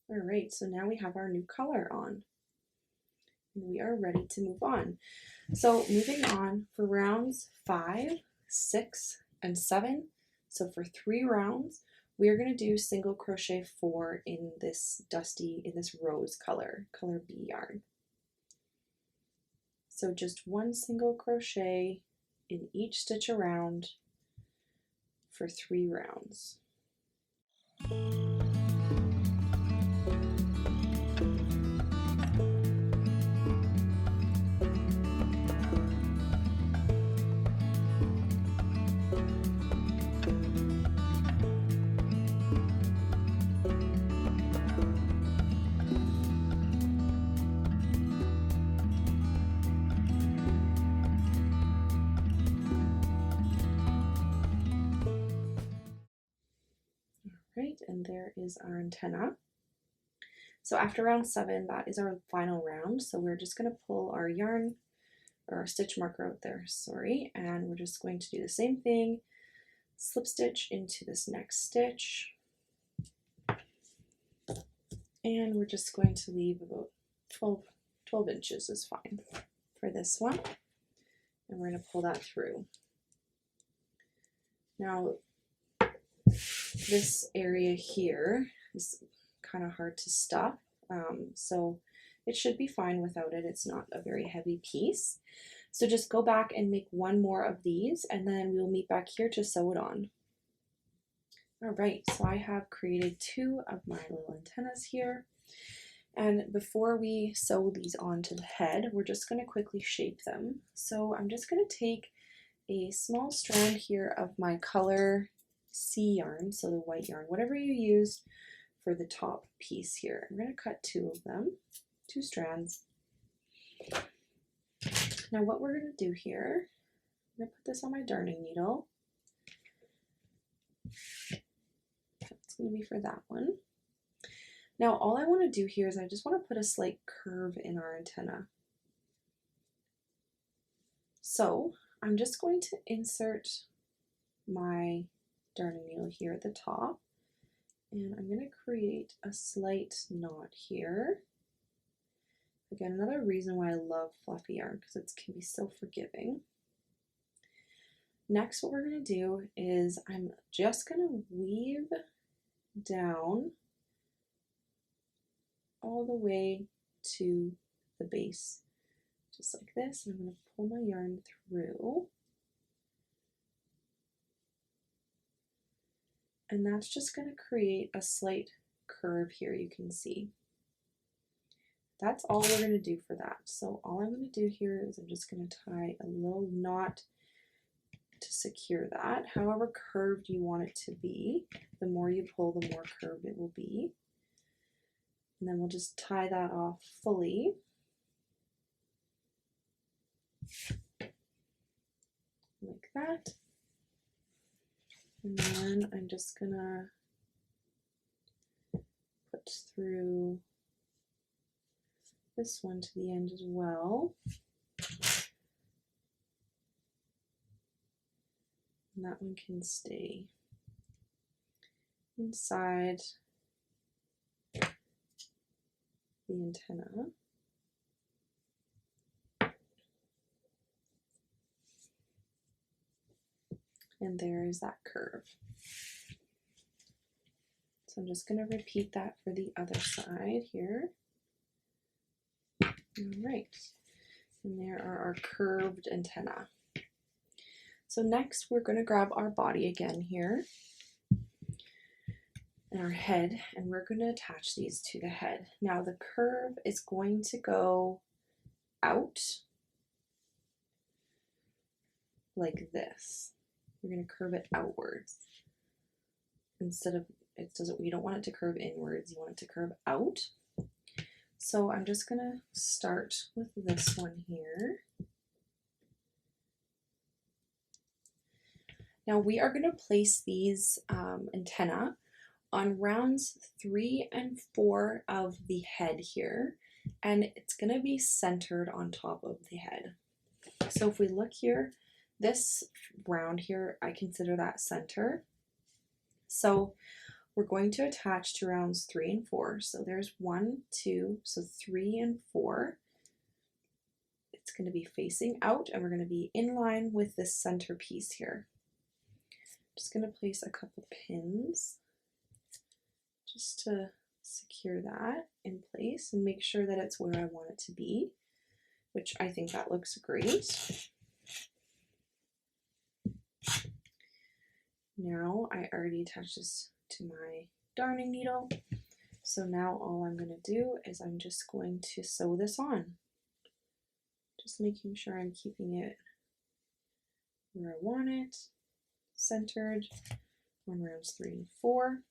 All right, so now we have our new color on, and we are ready to move on. So moving on for rounds 5, 6, and 7. So for 3 rounds, we are going to do single crochet 4 in this rose color B yarn. So just 1 single crochet in each stitch around for 3 rounds. And And there is our antenna. So after round 7, that is our final round. So we're just going to pull our yarn or our stitch marker out there, sorry, and we're just going to do the same thing, slip stitch into this next stitch, and we're just going to leave about 12 inches is fine for this one, and we're going to pull that through. Now this area here is kind of hard to stuff, so it should be fine without it. It's not a very heavy piece. So just go back and make one more of these, and then we'll meet back here to sew it on. All right, so I have created 2 of my little antennas here. And before we sew these onto the head, we're just going to quickly shape them. So I'm just going to take a small strand here of my color C yarn, so the white yarn, whatever you used for the top piece here. I'm going to cut 2 of them, 2 strands. Now what we're going to do here, I'm going to put this on my darning needle. That's going to be for that one. Now all I want to do here is I just want to put a slight curve in our antenna. So I'm just going to insert my darning needle here at the top, and I'm going to create a slight knot here. Again, another reason why I love fluffy yarn, because it can be so forgiving. Next, what we're going to do is I'm just going to weave down all the way to the base, just like this. I'm going to pull my yarn through, and that's just going to create a slight curve here, you can see. That's all we're going to do for that. So all I'm going to do here is I'm just going to tie a little knot to secure that. However curved you want it to be, the more you pull, the more curved it will be. And then we'll just tie that off fully. Like that. And then I'm just going to put through this one to the end as well. And that one can stay inside the antenna. And there is that curve. So I'm just going to repeat that for the other side here. All right, and there are our curved antenna. So next we're going to grab our body again here and our head, and we're going to attach these to the head. Now the curve is going to go out like this. We're going to curve it outwards instead of, you don't want it to curve inwards, you want it to curve out. So I'm just going to start with this one here. Now we are going to place these antenna on rounds 3 and 4 of the head here, and it's going to be centered on top of the head. So if we look here, this round here, I consider that center. So we're going to attach to rounds 3 and 4. So there's 1, 2, so 3 and 4. It's going to be facing out, and we're going to be in line with this center piece here. Just going to place a couple pins just to secure that in place and make sure that it's where I want it to be, which I think that looks great. Now I already attached this to my darning needle, so now all I'm going to do is I'm just going to sew this on, just making sure I'm keeping it where I want it, centered on rounds 3 and 4.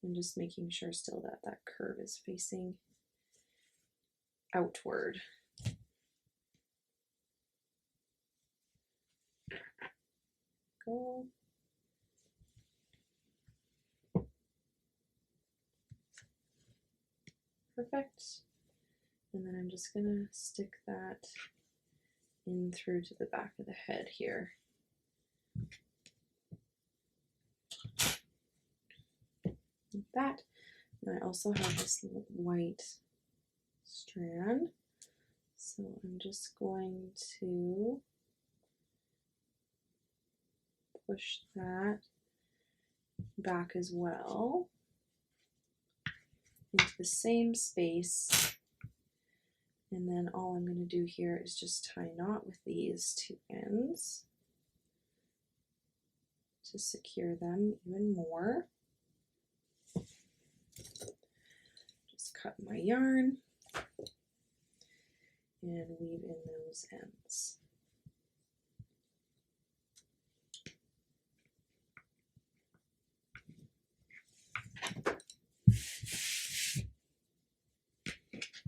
And just making sure still that that curve is facing outward. go. Perfect. And then I'm just gonna stick that in through to the back of the head here. Like that. And I also have this little white strand. So I'm just going to push that back as well into the same space. And then all I'm going to do here is just tie a knot with these two ends to secure them even more. Just cut my yarn and weave in those ends.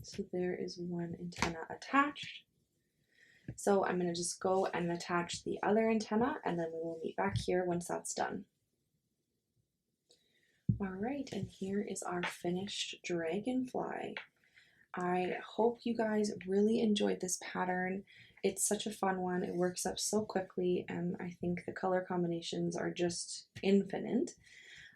So there is one antenna attached. So I'm going to just go and attach the other antenna, and then we will meet back here once that's done. All right, and here is our finished dragonfly. I hope you guys really enjoyed this pattern. It's such a fun one. It works up so quickly, and I think the color combinations are just infinite.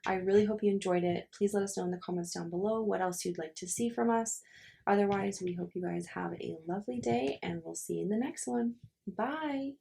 I really hope you enjoyed it. Please let us know in the comments down below what else you'd like to see from us. Otherwise, we hope you guys have a lovely day, and we'll see you in the next one. Bye!